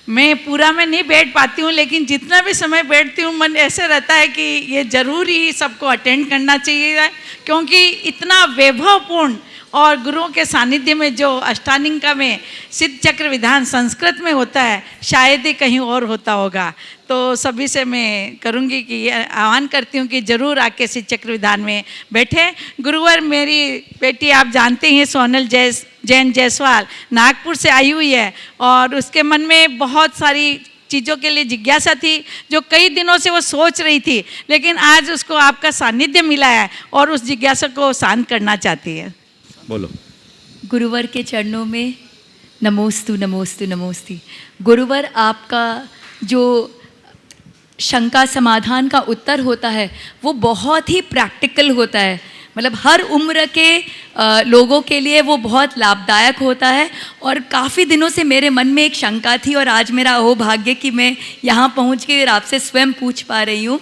मैं पूरा में नहीं बैठ पाती हूँ, लेकिन जितना भी समय बैठती हूँ मन ऐसे रहता है कि ये जरूर ही सबको अटेंड करना चाहिए, क्योंकि इतना वैभवपूर्ण और गुरुओं के सानिध्य में जो अष्टांगिका में सिद्ध चक्र विधान संस्कृत में होता है, शायद ही कहीं और होता होगा। तो सभी से मैं करूँगी कि आह्वान करती हूँ कि ज़रूर आके सिद्ध चक्र विधान में बैठे। गुरुवर मेरी बेटी आप जानते हैं सोनल जैन जायसवाल नागपुर से आई हुई है, और उसके मन में बहुत सारी चीज़ों के लिए जिज्ञासा थी जो कई दिनों से वो सोच रही थी, लेकिन आज उसको आपका सानिध्य मिला है और उस जिज्ञासा को शांत करना चाहती है। बोलो। गुरुवर के चरणों में नमोस्तु नमोस्तु नमोस्तु। गुरुवर आपका जो शंका समाधान का उत्तर होता है वो बहुत ही प्रैक्टिकल होता है, मतलब हर उम्र के लोगों के लिए वो बहुत लाभदायक होता है। और काफ़ी दिनों से मेरे मन में एक शंका थी और आज मेरा अहोभाग्य कि मैं यहाँ पहुँच के आपसे स्वयं पूछ पा रही हूँ।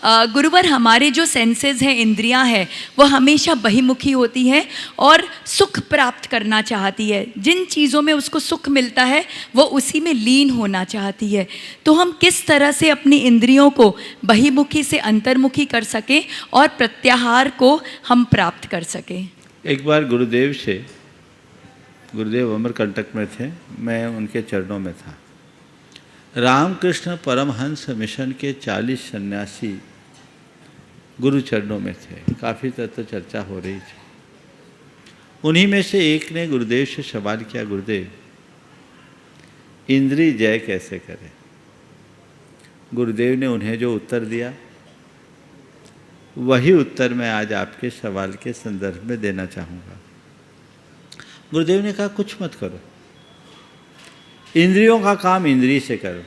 गुरुवर, हमारे जो सेंसेस हैं, इंद्रियां हैं, वो हमेशा बहिमुखी होती हैं और सुख प्राप्त करना चाहती है। जिन चीज़ों में उसको सुख मिलता है वो उसी में लीन होना चाहती है। तो हम किस तरह से अपनी इंद्रियों को बहिमुखी से अंतर्मुखी कर सकें और प्रत्याहार को हम प्राप्त कर सकें? एक बार गुरुदेव अमरकंटक में थे, मैं उनके चरणों में था। रामकृष्ण परमहंस मिशन के 40 सन्यासी गुरु चरणों में थे, काफ़ी तत्व चर्चा हो रही थी। उन्हीं में से एक ने गुरुदेव से सवाल किया, गुरुदेव इंद्रिय जय कैसे करें? गुरुदेव ने उन्हें जो उत्तर दिया वही उत्तर मैं आज आपके सवाल के संदर्भ में देना चाहूँगा। गुरुदेव ने कहा कुछ मत करो, इंद्रियों का काम इंद्रिय से करो।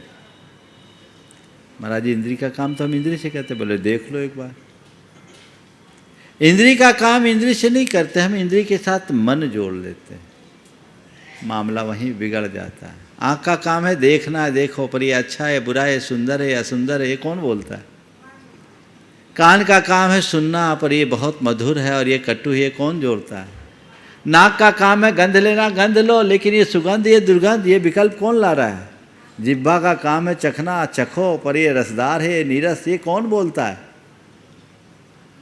महाराज जी इंद्रिय का काम तो हम इंद्रिय से करते, बोले देख लो एक बार। इंद्रिय का काम इंद्रिय से नहीं करते, हम इंद्रिय के साथ मन जोड़ लेते हैं, मामला वहीं बिगड़ जाता है। आँख का काम है देखना, देखो पर ये अच्छा है बुरा है, सुंदर है असुंदर है, ये कौन बोलता है? कान का काम है सुनना, पर ये बहुत मधुर है और ये कटु है, ये कौन जोड़ता है? नाक का काम है गंध लेना, गंध लो, लेकिन ये सुगंध ये दुर्गंध ये विकल्प कौन ला रहा है? जिह्वा का काम है चखना, चखो, पर ये रसदार है नीरस, ये कौन बोलता है?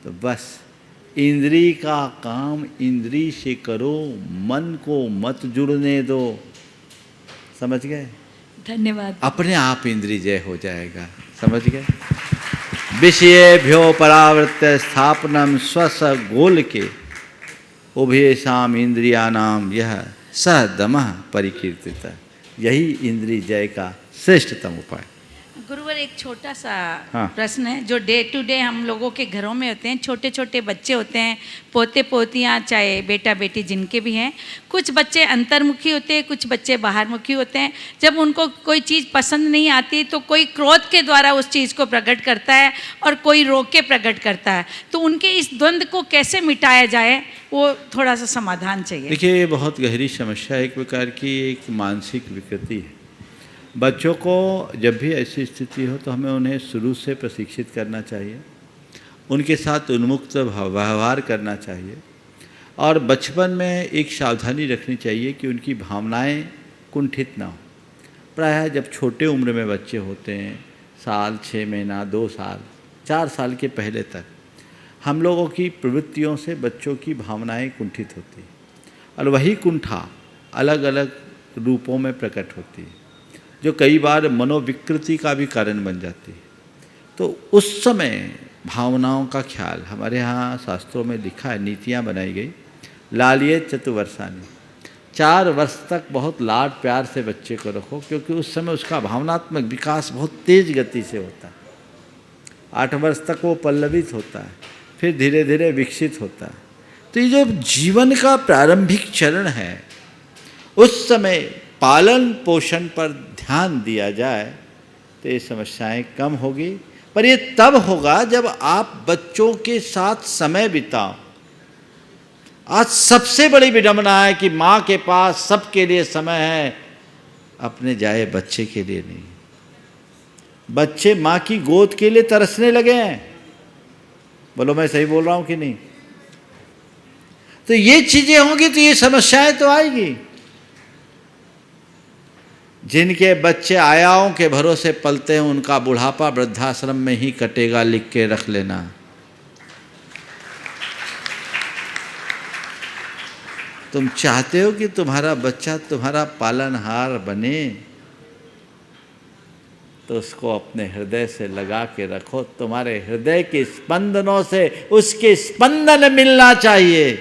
तो बस इंद्री का काम इंद्री से करो, मन को मत जुड़ने दो। समझ गए? धन्यवाद। अपने आप इंद्री जय हो जाएगा। समझ गए? विषयेभ्यो परावृत्त स्थापनम स्वस गोल के उभयेषाम इंद्रियानाम यह सहदमः परिकीर्तित। यही इंद्रिय जय का श्रेष्ठतम उपाय। गुरुवर एक छोटा सा हाँ। प्रश्न है जो डे टू डे हम लोगों के घरों में होते हैं। छोटे छोटे बच्चे होते हैं, पोते पोतियाँ, चाहे बेटा बेटी जिनके भी हैं। कुछ बच्चे अंतर्मुखी होते हैं, कुछ बच्चे बाहरमुखी होते हैं। जब उनको कोई चीज़ पसंद नहीं आती तो कोई क्रोध के द्वारा उस चीज़ को प्रकट करता है और कोई रोक के प्रकट करता है। तो उनके इस द्वंद्व को कैसे मिटाया जाए, वो थोड़ा सा समाधान चाहिए। देखिए ये बहुत गहरी समस्या है, एक प्रकार की एक मानसिक विकृति है। बच्चों को जब भी ऐसी स्थिति हो तो हमें उन्हें शुरू से प्रशिक्षित करना चाहिए, उनके साथ उन्मुक्त व्यवहार करना चाहिए और बचपन में एक सावधानी रखनी चाहिए कि उनकी भावनाएं कुंठित ना हो। प्रायः जब छोटे उम्र में बच्चे होते हैं, साल 6 महीना 2 साल 4 साल के पहले तक, हम लोगों की प्रवृत्तियों से बच्चों की भावनाएं कुंठित होती हैं और वही कुंठा अलग अलग रूपों में प्रकट होती है जो कई बार मनोविकृति का भी कारण बन जाती है। तो उस समय भावनाओं का ख्याल। हमारे यहाँ शास्त्रों में लिखा है, नीतियाँ बनाई गई, लालिये चतुवर्षानी, 4 वर्ष तक बहुत लाड प्यार से बच्चे को रखो, क्योंकि उस समय उसका भावनात्मक विकास बहुत तेज गति से होता है। 8 वर्ष तक वो पल्लवित होता है, फिर धीरे धीरे विकसित होता है। तो ये जो जीवन का प्रारंभिक चरण है, उस समय पालन पोषण पर ध्यान दिया जाए तो ये समस्याएं कम होगी। पर ये तब होगा जब आप बच्चों के साथ समय बिताओ। आज सबसे बड़ी विडंबना है कि माँ के पास सबके लिए समय है, अपने जाए बच्चे के लिए नहीं। बच्चे माँ की गोद के लिए तरसने लगे हैं। बोलो मैं सही बोल रहा हूँ कि नहीं? तो ये चीजें होंगी तो ये समस्याएं तो आएगी। जिनके बच्चे आयाओं के भरोसे पलते हैं, उनका बुढ़ापा वृद्धाश्रम में ही कटेगा, लिख के रख लेना। तुम चाहते हो कि तुम्हारा बच्चा तुम्हारा पालनहार बने, तो उसको अपने हृदय से लगा के रखो। तुम्हारे हृदय के स्पंदनों से उसके स्पंदन मिलना चाहिए,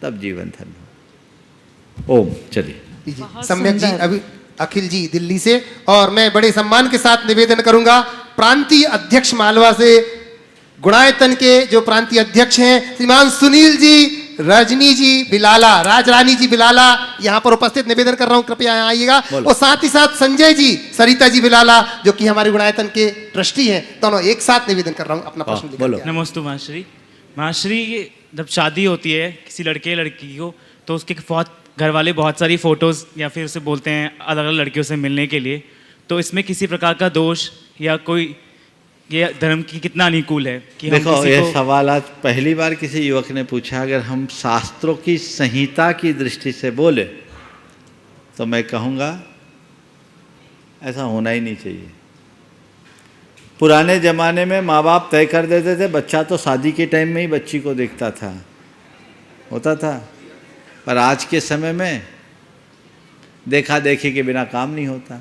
तब जीवन धन्य। ओम। चलिए सम्यक जी, अभी अखिल जी दिल्ली से, और मैं बड़े सम्मान के साथ निवेदन करूंगा प्रांतीय अध्यक्ष मालवा से, गुणायतन के जो प्रांतीय अध्यक्ष हैं श्रीमान सुनील जी, रजनी जी बिलाला, राजरानी जी बिलाला यहाँ पर उपस्थित, निवेदन कर रहा हूँ कृपया यहाँ आइएगा। और साथ ही साथ संजय जी, सरिता जी बिलाला जो कि हमारे गुणायतन के ट्रस्टी हैं, दोनों एक साथ निवेदन कर रहा हूँ अपना प्रश्न। बोलो। नमस्ते माश्री। माश्री, जब शादी होती है किसी लड़के लड़की को, तो उसके बहुत घर वाले बहुत सारी फ़ोटोज़ या फिर उसे बोलते हैं अलग अलग लड़कियों से मिलने के लिए, तो इसमें किसी प्रकार का दोष या कोई ये धर्म की कितना अनुकूल है कि देखो, हम ये सवाल आज पहली बार किसी युवक ने पूछा। अगर हम शास्त्रों की संहिता की दृष्टि से बोले तो मैं कहूँगा ऐसा होना ही नहीं चाहिए। पुराने ज़माने में माँ बाप तय कर देते थे, बच्चा तो शादी के टाइम में ही बच्ची को देखता था, होता था। पर आज के समय में देखा देखी के बिना काम नहीं होता।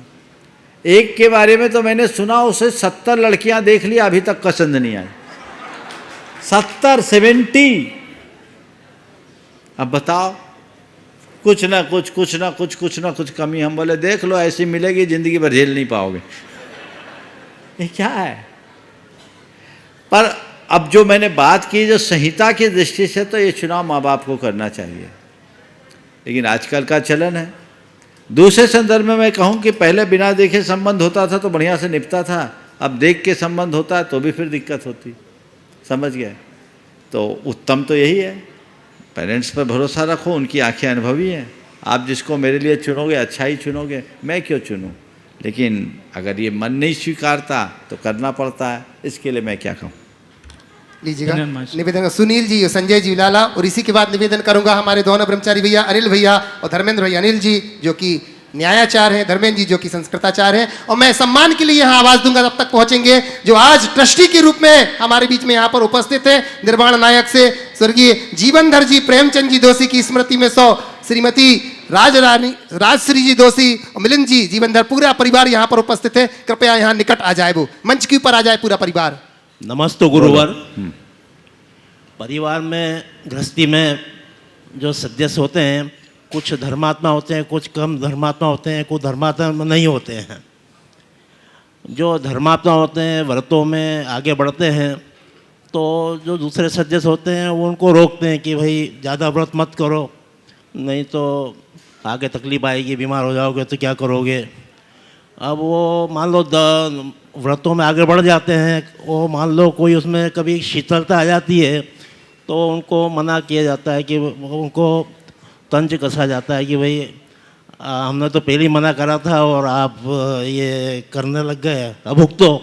एक के बारे में तो मैंने सुना, उसे 70 लड़कियां देख लिया, अभी तक पसंद नहीं आई। 70 अब बताओ, कुछ ना कुछ कमी। हम बोले देख लो, ऐसी मिलेगी जिंदगी भर झेल नहीं पाओगे। ये क्या है? पर अब जो मैंने बात की जो संहिता की दृष्टि से, तो ये चुनाव माँ बाप को करना चाहिए, लेकिन आजकल का चलन है। दूसरे संदर्भ में मैं कहूँ कि पहले बिना देखे संबंध होता था तो बढ़िया से निपटा था, अब देख के संबंध होता है तो भी फिर दिक्कत होती। समझ गए? तो उत्तम तो यही है, पेरेंट्स पर भरोसा रखो, उनकी आंखें अनुभवी हैं। आप जिसको मेरे लिए चुनोगे अच्छा ही चुनोगे, मैं क्यों चुनूँ? लेकिन अगर ये मन नहीं स्वीकारता तो करना पड़ता है, इसके लिए मैं क्या कहूँ। लीजिएगा निवेदन सुनील जी और संजय जी लाला, और इसी के बाद निवेदन करूंगा हमारे दोनों ब्रह्मचारी भैया अनिल भैया और धर्मेंद्र भैया, अनिल जी जो कि न्यायाचार्य हैं, धर्मेंद्र जी जो कि संस्कृताचार्य हैं। और मैं सम्मान के लिए यहाँ आवाज दूंगा, तब तक पहुंचेंगे जो आज ट्रस्टी के रूप में हमारे बीच में यहाँ पर उपस्थित है। निर्माण नायक से स्वर्गीय जीवनधर जी प्रेमचंद जी दोषी की स्मृति में 100 श्रीमती राजश्री जी दोषी और मिलिंद जी जीवनधर, पूरा परिवार यहाँ पर उपस्थित है। कृपया यहाँ निकट आ जाए, वो मंच के ऊपर आ जाए पूरा परिवार। नमस्ते गुरुवर। परिवार में गृहस्थी में जो सदस्य होते हैं, कुछ धर्मात्मा होते हैं, कुछ कम धर्मात्मा होते हैं, कुछ धर्मात्मा नहीं होते हैं। जो धर्मात्मा होते हैं व्रतों में आगे बढ़ते हैं, तो जो दूसरे सदस्य होते हैं वो उनको रोकते हैं कि भाई ज़्यादा व्रत मत करो, नहीं तो आगे तकलीफ आएगी, बीमार हो जाओगे तो क्या करोगे। अब वो मान लो व्रतों में आगे बढ़ जाते हैं, वो मान लो कोई उसमें कभी शीतलता आ जाती है तो उनको मना किया जाता है कि उनको तंज कसा जाता है कि भाई हमने तो पहले ही मना करा था और आप ये करने लग गए, अब भुगतो।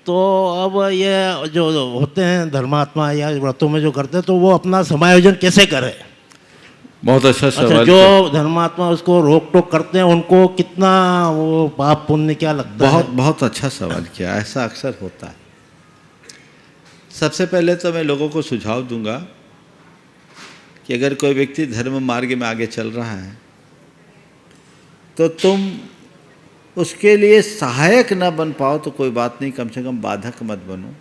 तो अब ये जो होते हैं धर्मात्मा या व्रतों में जो करते हैं, तो वो अपना समायोजन कैसे करें? बहुत अच्छा सवाल। जो धर्मात्मा उसको रोक टोक करते हैं, उनको कितना वो पाप पुण्य क्या लगता है? बहुत अच्छा सवाल किया। ऐसा अक्सर होता है। सबसे पहले तो मैं लोगों को सुझाव दूंगा कि अगर कोई व्यक्ति धर्म मार्ग में आगे चल रहा है तो तुम उसके लिए सहायक न बन पाओ तो कोई बात नहीं, कम से कम बाधक मत बनो,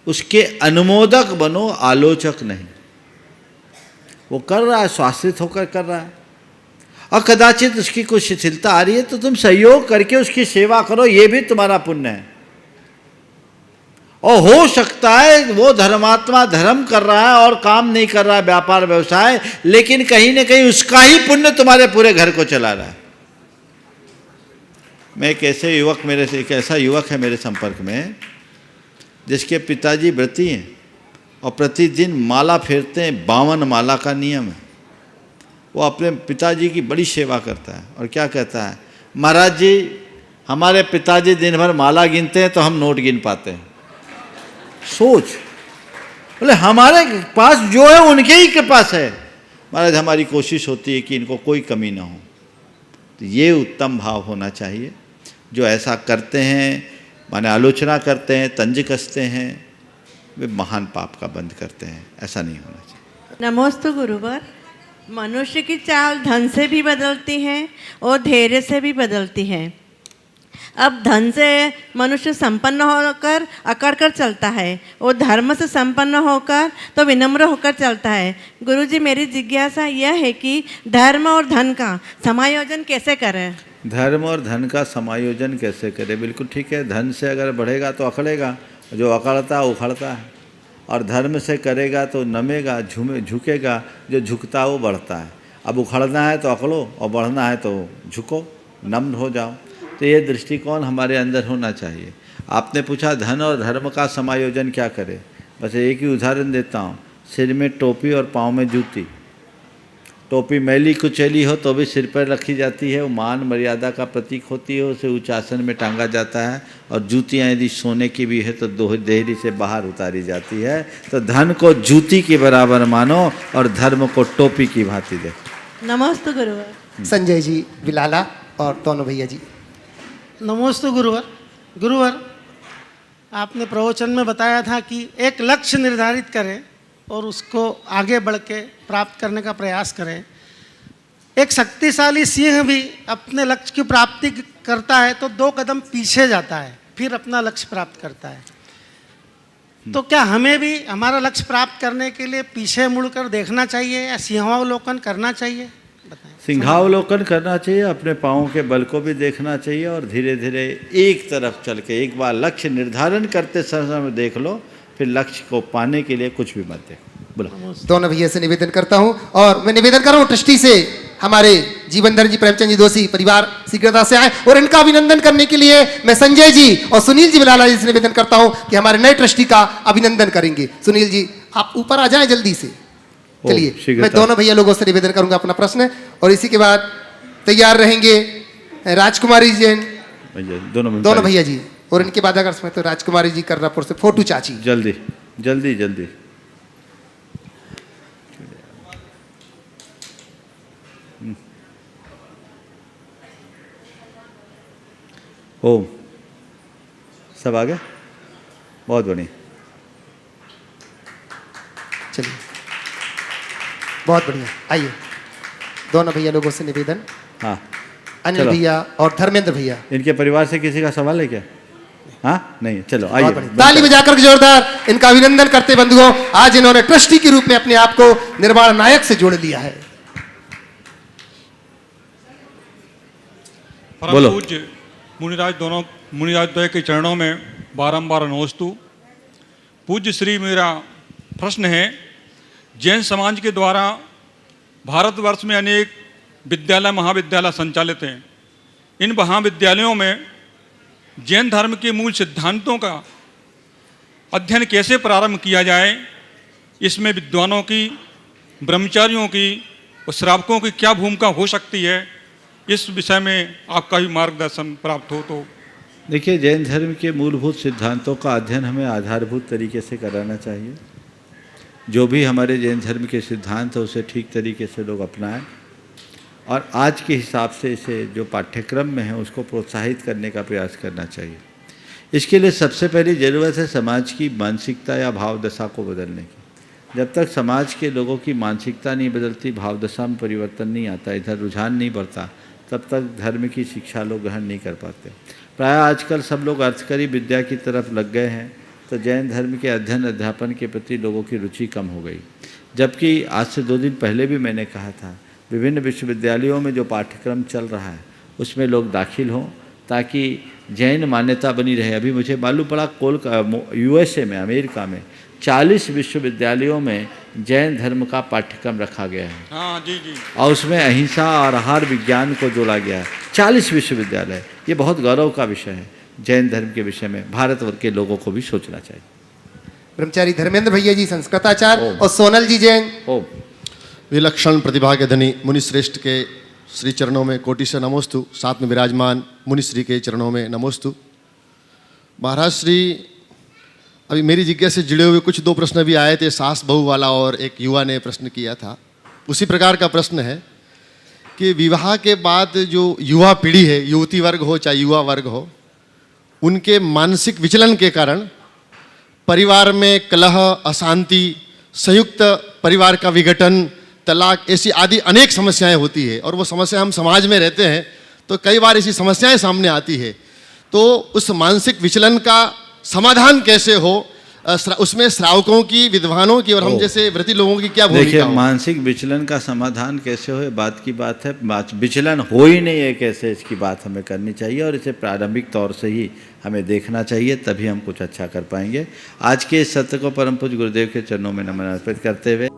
उसके अनुमोदक बनो, आलोचक नहीं। वो कर रहा है, स्वाश्रित होकर कर रहा है, और कदाचित उसकी कुछ शिथिलता आ रही है तो तुम सहयोग करके उसकी सेवा करो, ये भी तुम्हारा पुण्य है। और हो सकता है वो धर्मात्मा धर्म कर रहा है और काम नहीं कर रहा है, व्यापार व्यवसाय, लेकिन कहीं ना कहीं उसका ही पुण्य तुम्हारे पूरे घर को चला रहा है। मैं एक ऐसा युवक है मेरे संपर्क में जिसके पिताजी व्रती हैं और प्रतिदिन माला फेरते हैं, 52 माला का नियम है। वो अपने पिताजी की बड़ी सेवा करता है और क्या कहता है, महाराज जी हमारे पिताजी दिन भर माला गिनते हैं तो हम नोट गिन पाते हैं। सोच, बोले हमारे पास जो है उनके ही के पास है, महाराज हमारी कोशिश होती है कि इनको कोई कमी ना हो। तो ये उत्तम भाव होना चाहिए। जो ऐसा करते हैं, माने आलोचना करते हैं, तंज कसते हैं, वे महान पाप का बंद करते हैं। ऐसा नहीं होना चाहिए। नमोस्तु गुरुवर। मनुष्य की चाल धन से भी बदलती है और धैर्य से भी बदलती है। अब धन से मनुष्य संपन्न होकर अकड़ कर चलता है और धर्म से संपन्न होकर तो विनम्र होकर चलता है। गुरुजी मेरी जिज्ञासा यह है कि धर्म और धन का समायोजन कैसे करें? धर्म और धन का समायोजन कैसे करें? बिल्कुल ठीक है। धन से अगर बढ़ेगा तो अकड़ेगा, जो अकड़ता है उखड़ता है, और धर्म से करेगा तो नमेगा, झुकेगा, जो झुकता है वो बढ़ता है। अब उखड़ना है तो अकड़ो और बढ़ना है तो झुको, नम्र हो जाओ। तो ये दृष्टिकोण हमारे अंदर होना चाहिए। आपने पूछा धन और धर्म का समायोजन क्या करें, बस एक ही उदाहरण देता हूँ। सिर में टोपी और पाँव में जूती। टोपी मैली कुचैली हो तो भी सिर पर रखी जाती है, वो मान मर्यादा का प्रतीक होती है, उसे उच्च आसन में टांगा जाता है। और जूतियाँ यदि सोने की भी है तो देहरी से बाहर उतारी जाती है। तो धन को जूती के बराबर मानो और धर्म को टोपी की भांति देखो। नमस्ते गुरुवर। संजय जी, बिलाला और दोनों भैया जी। नमस्ते गुरुवर। गुरुवर, आपने प्रवचन में बताया था कि एक लक्ष्य निर्धारित करें और उसको आगे बढ़ के प्राप्त करने का प्रयास करें। एक शक्तिशाली सिंह भी अपने लक्ष्य की प्राप्ति करता है तो 2 कदम पीछे जाता है, फिर अपना लक्ष्य प्राप्त करता है। तो क्या हमें भी हमारा लक्ष्य प्राप्त करने के लिए पीछे मुड़कर देखना चाहिए या सिंहावलोकन करना चाहिए? सिंहावलोकन करना चाहिए, अपने पाँव के बल को भी देखना चाहिए और धीरे धीरे एक तरफ चल के एक बार लक्ष्य निर्धारण करते समय देख लो, फिर लक्ष्य को पाने के लिए कुछ भी मत देखो। बोलो। दोनों भैया से निवेदन करता हूं और मैं निवेदन कर रहा हूं ट्रस्टी से, हमारे जीवनधर जी प्रेमचंद जी दोषी परिवार शीघ्रता से आए और इनका अभिनंदन करने के लिए मैं संजय जी और सुनील जी बिलाला जी से निवेदन करता हूं कि हमारे नए ट्रस्टी का अभिनंदन करेंगे। सुनील जी आप ऊपर आ जाएं जल्दी से। चलिए, मैं दोनों भैया लोगों से निवेदन करूंगा अपना प्रश्न, और इसी के बाद तैयार रहेंगे राजकुमारी जैन, दोनों भैया जी, और इनके बाद अगर समय तो राजकुमारी जी कर्रापुर से फोटू चाची। जल्दी जल्दी जल्दी। ओम, सब आ गए? बहुत बढ़िया। चलिए, बहुत बढ़िया। आइए, दोनों भैया लोगों से निवेदन। हाँ, अनिल भैया और धर्मेंद्र भैया। इनके परिवार से किसी का सवाल है क्या? हाँ, नहीं, चलो आइए। ताली बजाकर जोरदार इनका अभिनंदन करते बंधुओं। आज इन्होंने ट्रस्टी के रूप में अपने आप को निर्माण नायक से जोड़ लिया है। बोलो। पूज्य मुनिराज द्वय के चरणों में बारंबार नमस्तु। पूज्य श्री, मेरा प्रश्न है, जैन समाज के द्वारा भारतवर्ष में अनेक विद्यालय महाविद्यालय संचालित हैं। इन महाविद्यालयों में जैन धर्म के मूल सिद्धांतों का अध्ययन कैसे प्रारंभ किया जाए? इसमें विद्वानों की, ब्रह्मचारियों की और श्रावकों की क्या भूमिका हो सकती है? इस विषय में आपका भी मार्गदर्शन प्राप्त हो तो। देखिए, जैन धर्म के मूलभूत सिद्धांतों का अध्ययन हमें आधारभूत तरीके से कराना चाहिए। जो भी हमारे जैन धर्म के सिद्धांत है उसे ठीक तरीके से लोग अपनाएं और आज के हिसाब से इसे जो पाठ्यक्रम में है उसको प्रोत्साहित करने का प्रयास करना चाहिए। इसके लिए सबसे पहली ज़रूरत है समाज की मानसिकता या भाव दशा को बदलने की। जब तक समाज के लोगों की मानसिकता नहीं बदलती, भाव दशा में परिवर्तन नहीं आता, इधर रुझान नहीं बढ़ता, तब तक धर्म की शिक्षा लोग ग्रहण नहीं कर पाते। प्राय आजकल सब लोग अर्थकरी विद्या की तरफ लग गए हैं, तो जैन धर्म के अध्ययन अध्यापन के प्रति लोगों की रुचि कम हो गई। जबकि आज से 2 दिन पहले भी मैंने कहा था, विभिन्न विश्वविद्यालयों में जो पाठ्यक्रम चल रहा है उसमें लोग दाखिल हों ताकि जैन मान्यता बनी रहे। अभी मुझे मालूम पड़ा USA में, अमेरिका में 40 विश्वविद्यालयों में जैन धर्म का पाठ्यक्रम रखा गया है। हाँ जी जी। और उसमें अहिंसा और आहार विज्ञान को जोड़ा गया है। 40 विश्वविद्यालय, ये बहुत गौरव का विषय है। जैन धर्म के विषय में भारतवर्ष के लोगों को भी सोचना चाहिए। ब्रह्मचारी धर्मेंद्र भैया जी संस्कृताचार्य और सोनल जी जैन। विलक्षण प्रतिभा के धनी मुनिश्रेष्ठ के श्री चरणों में कोटि से नमोस्तु। साथ में विराजमान मुनिश्री के चरणों में नमोस्तु। महाराज श्री, अभी मेरी जिज्ञासा से जुड़े हुए कुछ 2 प्रश्न भी आए थे, सास बहू वाला, और एक युवा ने प्रश्न किया था। उसी प्रकार का प्रश्न है कि विवाह के बाद जो युवा पीढ़ी है, युवती वर्ग हो चाहे युवा वर्ग हो, उनके मानसिक विचलन के कारण परिवार में कलह, अशांति, संयुक्त परिवार का विघटन, तलाक, ऐसी आदि अनेक समस्याएं होती है। और वो समस्या, हम समाज में रहते हैं तो कई बार ऐसी समस्याएं सामने आती है। तो उस मानसिक विचलन का समाधान कैसे हो, उसमें श्रावकों की, विद्वानों की और हम जैसे व्रती लोगों की क्या भूमिका? देखिए, मानसिक विचलन का समाधान कैसे हो, बात की बात है। विचलन हो ही नहीं है कैसे, इसकी बात हमें करनी चाहिए और इसे प्रारंभिक तौर से ही हमें देखना चाहिए, तभी हम कुछ अच्छा कर पाएंगे। आज के इस सत्र को परम पूज्य गुरुदेव के चरणों में नमन अर्पित करते हुए